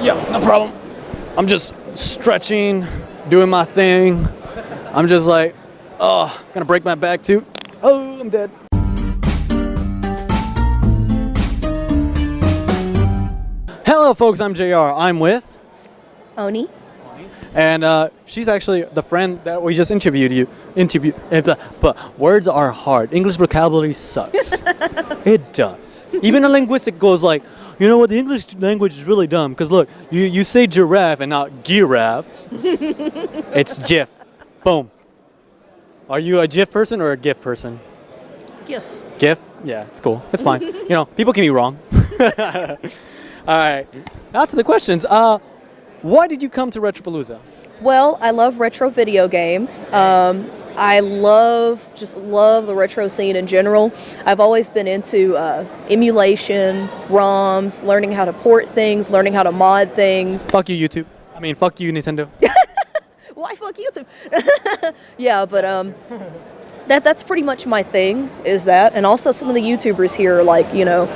Yeah, no problem. I'm just stretching, doing my thing. I'm just like, oh, gonna break my back too. Oh, I'm dead. Hello, folks. I'm JR. I'm with Oni. And she's actually the friend that we just interviewed. But words are hard. English vocabulary sucks. It does. Even a linguistic goes like, you know what? The English language is really dumb. Because look, you say giraffe and not giraffe. It's GIF. Boom. Are you a GIF person or a GIF person? GIF. GIF? Yeah, it's cool. It's fine. You know, people can be wrong. All right. Now to the questions. Why did you come to Retropalooza? Well, I love retro video games. I love the retro scene in general. I've always been into emulation, ROMs, learning how to port things, learning how to mod things. Fuck you, YouTube. I mean, fuck you, Nintendo. Why fuck YouTube? Yeah, but that's pretty much my thing, is that. And also some of the YouTubers here, like, you know,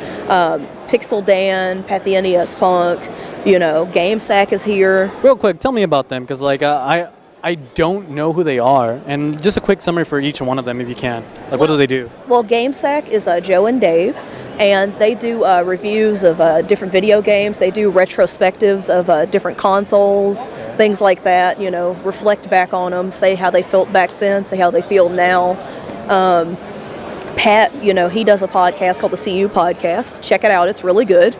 Pixel Dan, Pat the NES Punk, you know, GameSack is here. Real quick, tell me about them, because like I don't know who they are, and just a quick summary for each one of them if you can. Like, what do they do? Well, GameSack is Joe and Dave, and they do reviews of different video games. They do retrospectives of different consoles, things like that. You know, reflect back on them, say how they felt back then, say how they feel now. Pat, you know, he does a podcast called the CU Podcast. Check it out; it's really good.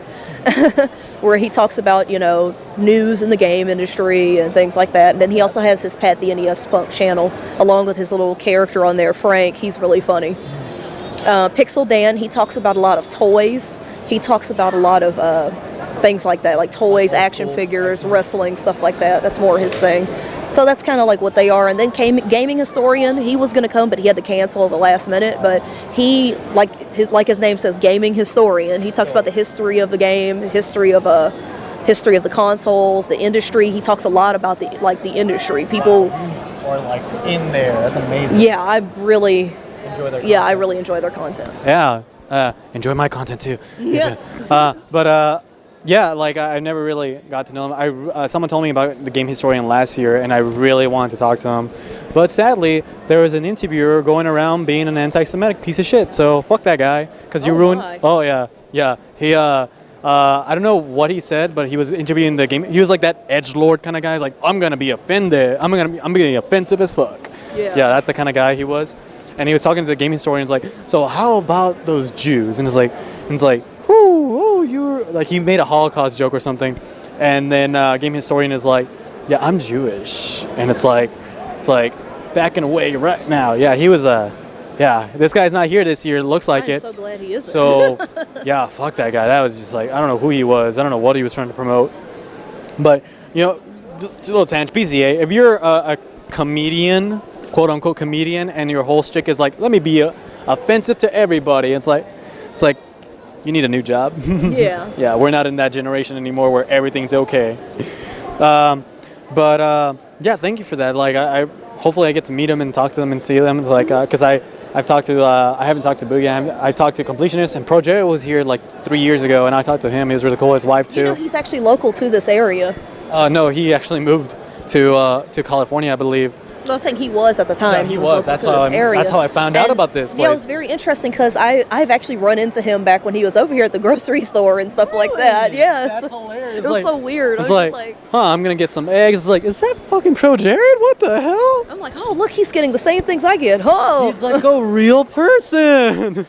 Where he talks about, you know, news in the game industry and things like that. And then he also has his Pat the NES Punk channel, along with his little character on there, Frank. He's really funny. Pixel Dan, he talks about a lot of toys. He talks about a lot of things like that, like toys, action figures, wrestling, stuff like that. That's more his thing. So that's kind of like what they are. And then Gaming Historian, he was going to come, but he had to cancel at the last minute. But he, like his name says, Gaming Historian. He talks about the history of the game, history of the consoles, the industry. He talks a lot about the industry. People Or like in there. That's amazing. Yeah, I really enjoy their. Yeah, I really enjoy their content. Yeah, enjoy my content too. Yes. Yeah, like I never really got to know him. Someone told me about the Game Historian last year, and I really wanted to talk to him. But sadly, there was an interviewer going around being an anti-Semitic piece of shit. So fuck that guy, because you ruined. My. Oh yeah. He I don't know what he said, but he was interviewing the game. He was like that edgelord kind of guy. He's like, I'm gonna be offended. I'm gonna be offensive as fuck. Yeah. Yeah, that's the kind of guy he was. And he was talking to the Game Historian. He's like, so how about those Jews? And it's like. You're like, he made a Holocaust joke or something, and then Game Historian is like, yeah, I'm Jewish, and it's like backing away right now. Yeah, he was yeah, this guy's not here this year. Looks like I'm so glad he isn't. So yeah, fuck that guy. That was just like, I don't know who he was. I don't know what he was trying to promote. But you know, just a little tangent. PZA. If you're a comedian, quote unquote comedian, and your whole shtick is like, let me be offensive to everybody. It's like. You need a new job. Yeah. Yeah, we're not in that generation anymore where everything's okay. Yeah, thank you for that. Like, I hopefully I get to meet them and talk to them and see them. Like, because I've talked to I haven't talked to Boogie. I talked to Completionist, and Pro Jerry was here like 3 years ago, and I talked to him. He was really cool. His wife too. You know, he's actually local to this area. No, he actually moved to California, I believe. I was saying he was at the time. Yeah, he was. That's how I found out about this place. Yeah, it was very interesting because I've actually run into him back when he was over here at the grocery store and stuff like that. Yeah, that's hilarious. It was so weird. It's like, I'm gonna get some eggs. It's like, is that fucking Pro Jared? What the hell? I'm like, oh, look, he's getting the same things I get. Oh, he's like a real person.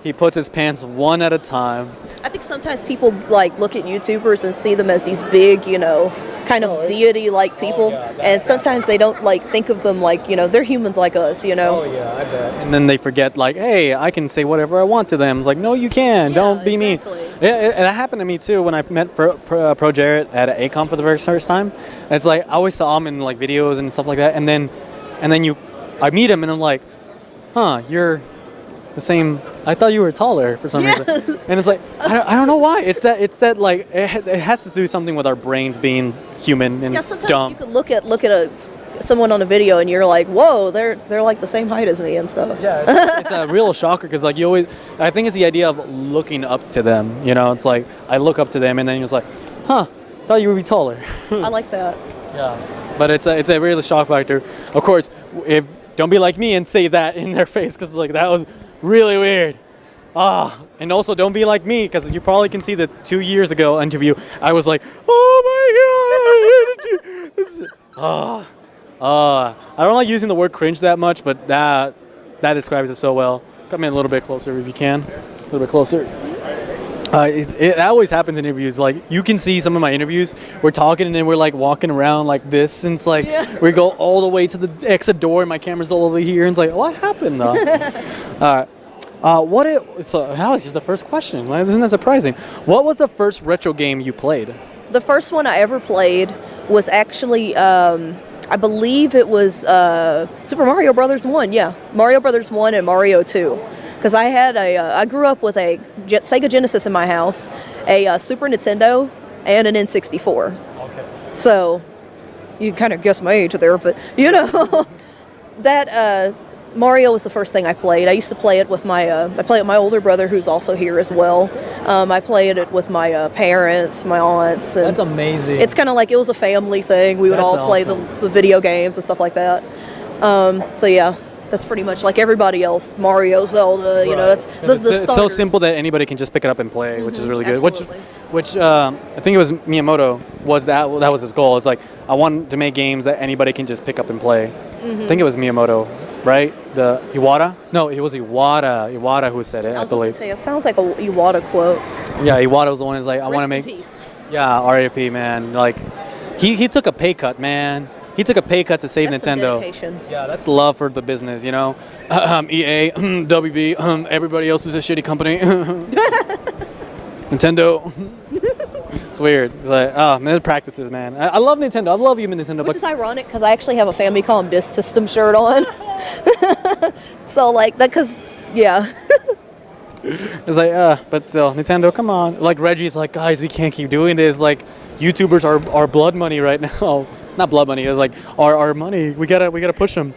He puts his pants one at a time. I think sometimes people like look at YouTubers and see them as these big, you know, kind of deity-like people, and sometimes they don't like think of them like, you know, they're humans like us, you know. Oh yeah, I bet. And then they forget, like, hey, I can say whatever I want to them. It's like, no, you can. Don't be exactly. me. Yeah, that happened to me too when I met Pro Jarrett at ACOM for the very first time. And it's like I always saw him in like videos and stuff like that, and then I meet him and I'm like, huh, you're the same. I thought you were taller for some reason. And it's like, I don't know why. It's that like, it has to do something with our brains being human and sometimes dumb. You can look at someone on a video and you're like, whoa, they're like the same height as me and stuff. Yeah, it's a real shocker because like I think it's the idea of looking up to them. You know, it's like I look up to them and then it's like, huh, thought you would be taller. I like that. Yeah, but it's a really shock factor. Of course, if don't be like me and say that in their face, because like that was really weird. And also don't be like me, because you probably can see the 2 years ago interview. I was like, oh my god. I don't like using the word cringe that much, but that describes it so well. Come in a little bit closer if you can. A little bit closer. It always happens in interviews. Like, you can see some of my interviews, we're talking and then we're like walking around like this, and it's like we go all the way to the exit door and my camera's all over here, and it's like, what happened though? All right. So that was just the first question. Like, isn't that surprising? What was the first retro game you played? The first one I ever played was actually, I believe it was Super Mario Brothers 1. Yeah, Mario Brothers 1 and Mario 2. Because I grew up with a Sega Genesis in my house, a Super Nintendo, and an N64. Okay. So, you kind of guess my age there, but you know, that Mario was the first thing I played. I used to play it with my older brother, who's also here as well. I played it with my parents, my aunts. And that's amazing. It's kind of like it was a family thing. We would all play the video games and stuff like that. So yeah. That's pretty much like everybody else. Mario, Zelda, right. You know, that's the it's so simple that anybody can just pick it up and play, which is really good. Absolutely. Which I think it was Miyamoto that was his goal. It's like, I want to make games that anybody can just pick up and play. I think it was Miyamoto, right? The Iwata? No, it was Iwata. Iwata who said it, I believe. Say, it sounds like a Iwata quote. Yeah, Iwata was the one who's like, I want to make. Peace. Yeah, RAP, man. Like, he took a pay cut, man. He took a pay cut to save that's Nintendo. Some dedication. Yeah, that's love for the business, you know. EA, WB, everybody else is a shitty company. Nintendo. It's weird. It's like, oh man, practices, man. I love Nintendo. I love even Nintendo. Which is ironic because I actually have a Famicom Disk System shirt on. So like that, because yeah. It's like, but still, Nintendo, come on. Like Reggie's like, guys, we can't keep doing this. Like, YouTubers are blood money right now. Not blood money. It's like our money. We gotta push them.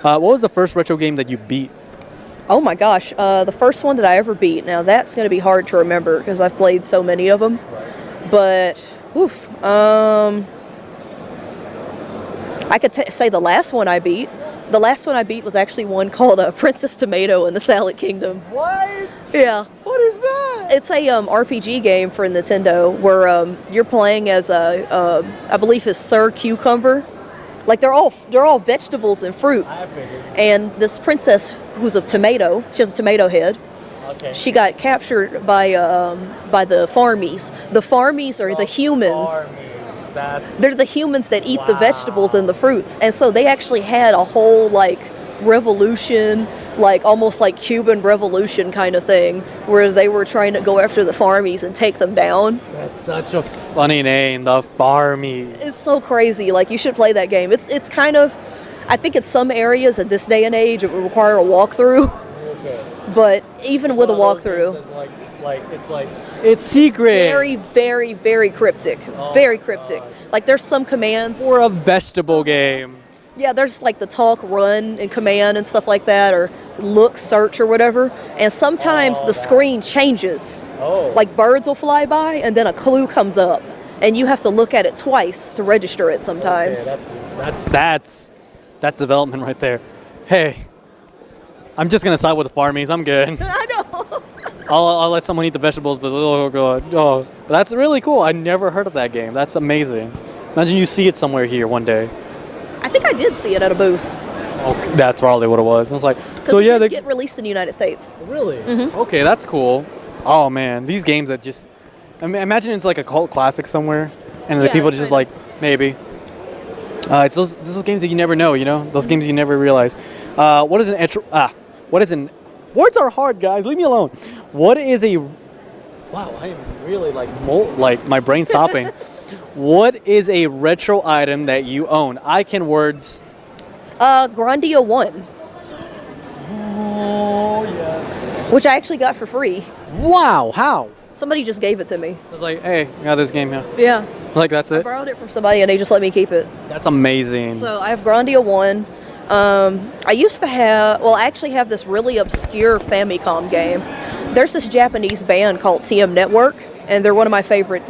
What was the first retro game that you beat? Oh my gosh, the first one that I ever beat. Now that's gonna be hard to remember because I've played so many of them. Right. But, I could say the last one I beat. The last one I beat was actually one called Princess Tomato in the Salad Kingdom. What? Yeah. What is that? It's a RPG game for Nintendo where you're playing as I believe it's Sir Cucumber. Like they're all vegetables and fruits. And this princess who's a tomato, she has a tomato head. Okay. She got captured by the farmies. The farmies are the humans. They're the humans that eat the vegetables and the fruits. And so they actually had a whole like revolution, like almost like Cuban Revolution kind of thing, where they were trying to go after the farmies and take them down. That's such a funny name, the farmies. It's so crazy. Like, you should play that game. It's kind of, I think in some areas at this day and age it would require a walkthrough. Okay. But even with a walkthrough, it's secret. Very, very, very cryptic. Very cryptic. Like there's some commands for a vegetable game. Yeah, there's like the talk, run, and command and stuff like that, or look, search, or whatever. And sometimes the screen changes. Like birds will fly by, and then a clue comes up, and you have to look at it twice to register it sometimes. Okay, that's development right there. Hey, I'm just gonna side with the farmies. I'm good. I know. I'll let someone eat the vegetables, but oh god, that's really cool. I never heard of that game. That's amazing. Imagine you see it somewhere here one day. I think I did see it at a booth. Okay, that's probably what it was. I was like, so yeah, they get released in the United States. Really? Mm-hmm. Okay, that's cool. Oh man, these games that just, I mean, imagine it's like a cult classic somewhere, and the people just like maybe. It's those games that you never know, you know, those games you never realize. What is an words are hard, guys. Leave me alone. What is a? Wow, I am really like my brain's stopping. What is a retro item that you own? I can words. Grandia 1. Oh, yes. Which I actually got for free. Wow, how? Somebody just gave it to me. So it's like, hey, I got this game here. Yeah. Like, that's it? I borrowed it from somebody and they just let me keep it. That's amazing. So I have Grandia 1. I used to have, I actually have this really obscure Famicom game. There's this Japanese band called TM Network, and they're one of my favorite,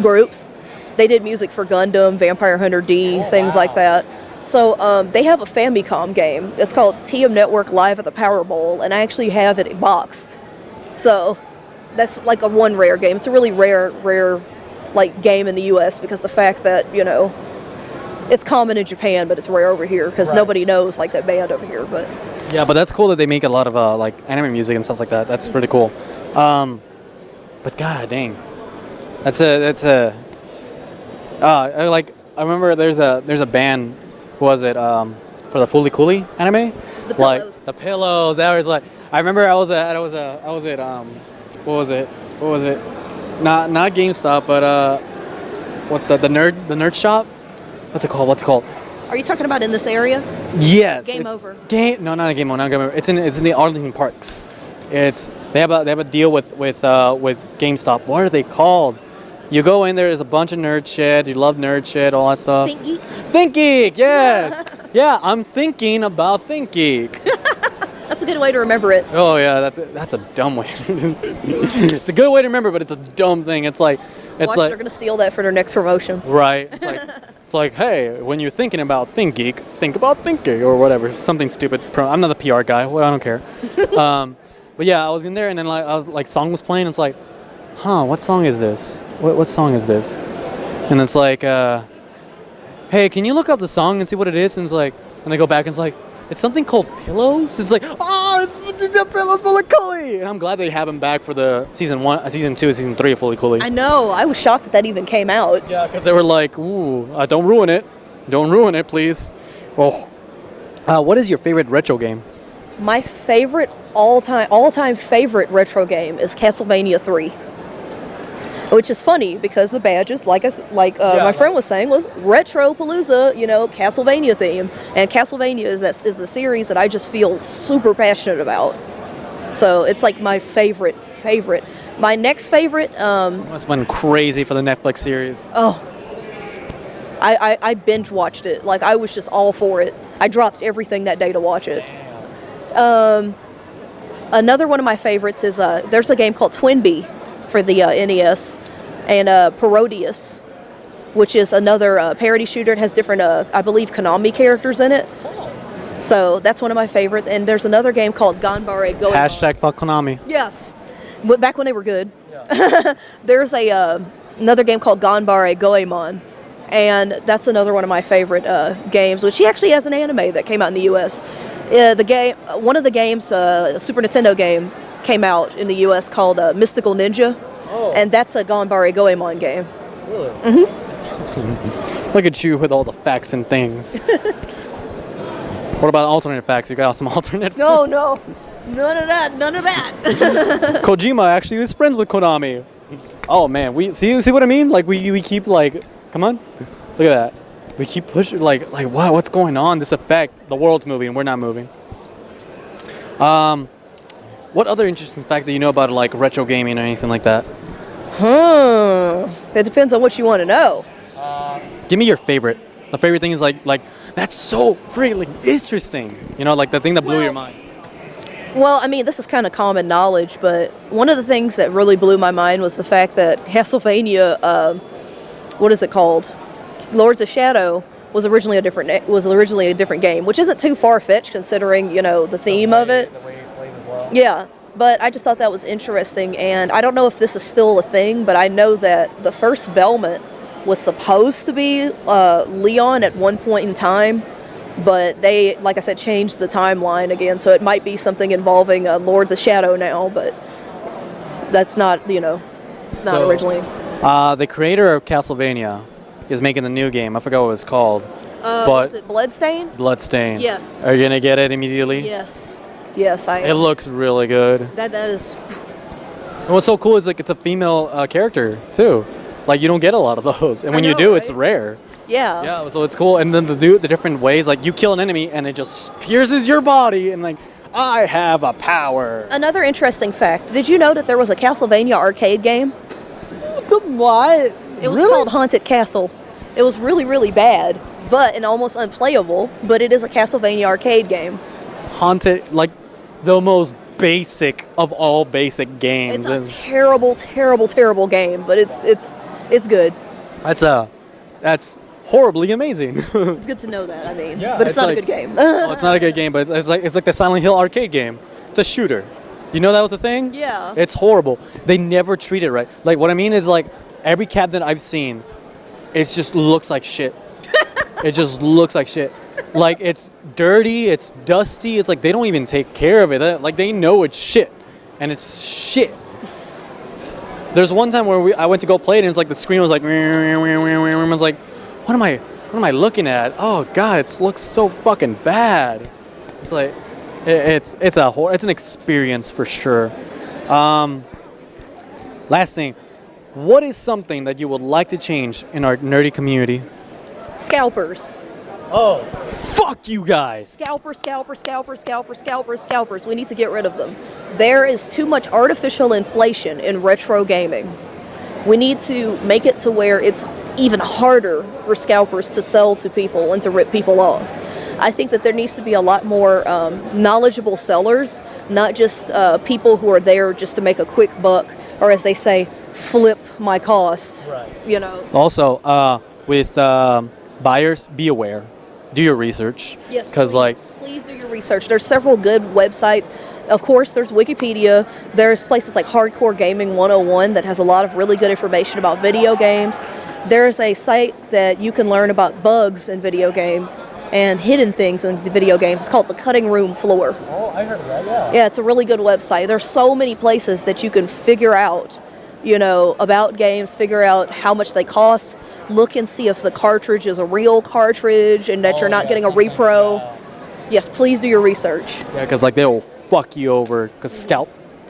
groups. They did music for Gundam, Vampire Hunter D, things like that. So they have a Famicom game. It's called TM Network Live at the Power Bowl, and I actually have it boxed. So that's like a one rare game. It's a really rare like game in the U.S. because the fact that, you know, it's common in Japan, but it's rare over here because nobody knows like that band over here. But yeah, but that's cool that they make a lot of like anime music and stuff like that. That's pretty cool. But god dang, that's a I remember there's a band. What was it for the Fooly Cooly anime? the Like pillows. the pillows. That was like I remember I was at what was it? Not GameStop, but what's the nerd shop? What's it called? Are you talking about in this area? Yes. Game Over. No, not a Game Over. Not Game Over. It's in the Arlington Parks. They have a deal with GameStop. What are they called? You go in there. There's a bunch of nerd shit. You love nerd shit, all that stuff. Think Geek? Think Geek. Yes. Yeah, I'm thinking about Think Geek. That's a good way to remember it. Oh yeah, that's a dumb way. It's a good way to remember, but it's a dumb thing. It's like Watch, they're gonna steal that for their next promotion. right. It's like hey, when you're thinking about Think Geek, think about Think Geek or whatever, something stupid. I'm not a PR guy. Well, I don't care. But yeah, I was in there and then song was playing. It's like, what song is this? What song is this? And it's like, hey, can you look up the song and see what it is? And it's like, and they go back and it's like, it's something called Pillows. It's like, it's the Pillows Fooly Cooly. And I'm glad they have him back for the season 2, season 3 of Fooly Cooly. I know. I was shocked that even came out. Yeah, because they were like, ooh, don't ruin it. Don't ruin it, please. Well, what is your favorite retro game? My favorite all-time favorite retro game is Castlevania 3. Which is funny because the badges, my friend was saying, was Retropalooza, you know, Castlevania theme. And Castlevania is a series that I just feel super passionate about. So it's like my favorite. My next favorite... Must have been crazy for the Netflix series. Oh. I binge watched it. Like, I was just all for it. I dropped everything that day to watch it. Another one of my favorites is, there's a game called Twinbee for the NES, and Parodius, which is another parody shooter. It has different, I believe, Konami characters in it. So that's one of my favorites. And there's another game called Ganbare Goemon. Hashtag fuck Konami. Yes, but back when they were good. Yeah. There's another game called Ganbare Goemon, and that's another one of my favorite games, which he actually has an anime that came out in the U.S. One of the games, a Super Nintendo game, came out in the U.S. called Mystical Ninja, and that's a Ganbare Goemon game. Really? Mm-hmm. That's awesome. Look at you with all the facts and things. What about alternate facts? You got some alternate? No, none of that. Kojima actually was friends with Konami. Oh man, we see what I mean? Like we keep like, come on, look at that. We keep pushing like wow, what's going on? This effect, the world's moving, we're not moving. What other interesting facts do you know about like retro gaming or anything like that? It depends on what you want to know. Give me your favorite. The favorite thing is like that's so freaking interesting. You know, like the thing that blew your mind. Well, I mean, this is kind of common knowledge, but one of the things that really blew my mind was the fact that Castlevania, what is it called? Lords of Shadow was originally a different game, which isn't too far-fetched considering, you know, the theme of it. The way it plays as well. Yeah, but I just thought that was interesting, and I don't know if this is still a thing, but I know that the first Belmont was supposed to be Leon at one point in time, but they, like I said, changed the timeline again, so it might be something involving Lords of Shadow now, but that's not, you know, it's not originally. The creator of Castlevania is making the new game. I forgot what it was called. Was it Bloodstained? Bloodstained. Yes. Are you going to get it immediately? Yes, I am. It looks really good. That is... And what's so cool is like it's a female character, too. Like, you don't get a lot of those. And when you do, right? It's rare. Yeah. Yeah, so it's cool. And then the different ways, like you kill an enemy and it just pierces your body and like, I have a power. Another interesting fact. Did you know that there was a Castlevania arcade game? What? It was called Haunted Castle. It was really, really bad, and almost unplayable, but it is a Castlevania arcade game. Haunted, like the most basic of all basic games. It's a terrible, terrible, terrible game, but it's It's good. That's horribly amazing. It's good to know that. I mean, Yeah, but it's not like- a good game. Well, it's not a good game, but it's like the Silent Hill arcade game. It's a shooter. You know that was a thing? Yeah. It's horrible. They never treat it right. Like what I mean is like every cabinet I've seen, it just looks like shit. It just looks like shit. Like it's dirty, it's dusty. It's like they don't even take care of it. Like they know it's shit, and it's shit. There's one time where I went to go play it, and it's like the screen was like, I was like, what am I looking at? Oh god, it looks so fucking bad. It's like, it's an experience for sure. Last thing, what is something that you would like to change in our nerdy community? Scalpers. Oh, fuck you guys. Scalpers. We need to get rid of them. There is too much artificial inflation in retro gaming. We need to make it to where it's even harder for scalpers to sell to people and to rip people off. I think that there needs to be a lot more knowledgeable sellers, not just people who are there just to make a quick buck, or as they say, flip my cost. Right. You know. Also, with buyers, be aware. Do your research. Yes, please do your research. There's several good websites. Of course, there's Wikipedia. There's places like Hardcore Gaming 101 that has a lot of really good information about video games. There's a site that you can learn about bugs in video games and hidden things in video games. It's called the Cutting Room Floor. Oh, I heard of that, yeah. Yeah, it's a really good website. There's so many places that you can figure out, you know, about games, figure out how much they cost, look and see if the cartridge is a real cartridge and that you're not getting a repro. Yes, please do your research. Yeah, because like they will fuck you over. Because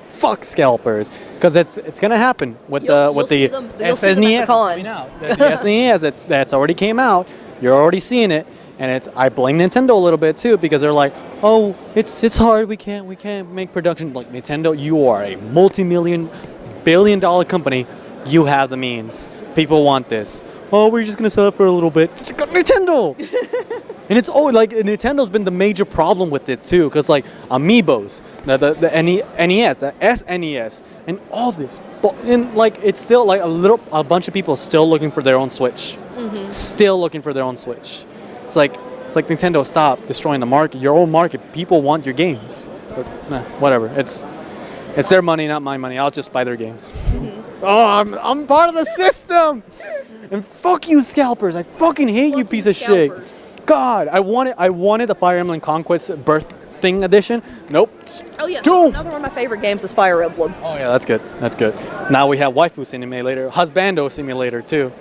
fuck scalpers. Because it's gonna happen with the You'll see them at the SNES con. coming out. The SNES that's already came out. You're already seeing it, and I blame Nintendo a little bit too because they're like, oh, it's hard. We can't make production. Like Nintendo, you are a multi-billion-dollar company. You have the means. People want this. Oh, we're just gonna sell it for a little bit. Nintendo. And it's like Nintendo's been the major problem with it too, because like Amiibos, the NES, the SNES, and all this, and like it's still like a bunch of people still looking for their own Switch, still looking for their own Switch. It's like Nintendo, stop destroying the market, your own market. People want your games, but whatever. It's their money, not my money. I'll just buy their games. Oh, I'm part of the system. And fuck you, scalpers! I fucking hate you, piece of shit. God, I wanted the Fire Emblem Conquest Birth Thing Edition. Nope. Oh yeah, another one of my favorite games is Fire Emblem. Oh yeah, that's good. That's good. Now we have Waifu Simulator, Husbando Simulator too.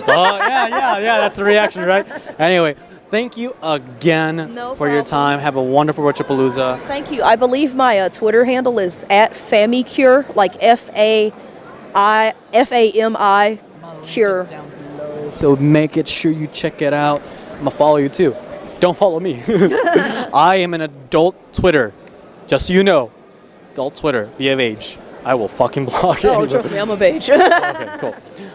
Oh yeah. That's the reaction, right? Anyway, thank you again for your time. Have a wonderful Retropalooza. Thank you. I believe my Twitter handle is @Famicure, like FAMI Cure. So make sure you check it out. I'm gonna follow you too. Don't follow me. I am an adult Twitter. Just so you know. Adult Twitter. Be of age. I will fucking block it. Oh, trust me, I'm of age. Okay, cool.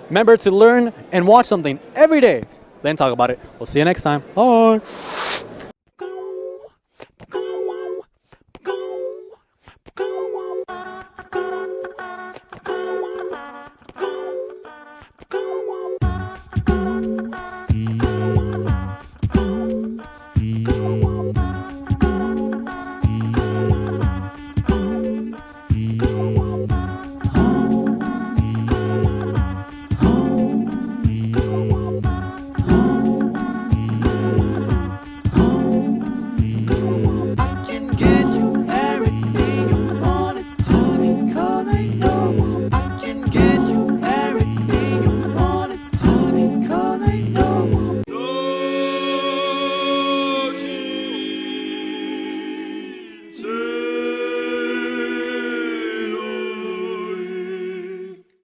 Remember to learn and watch something every day. Then talk about it. We'll see you next time. Bye.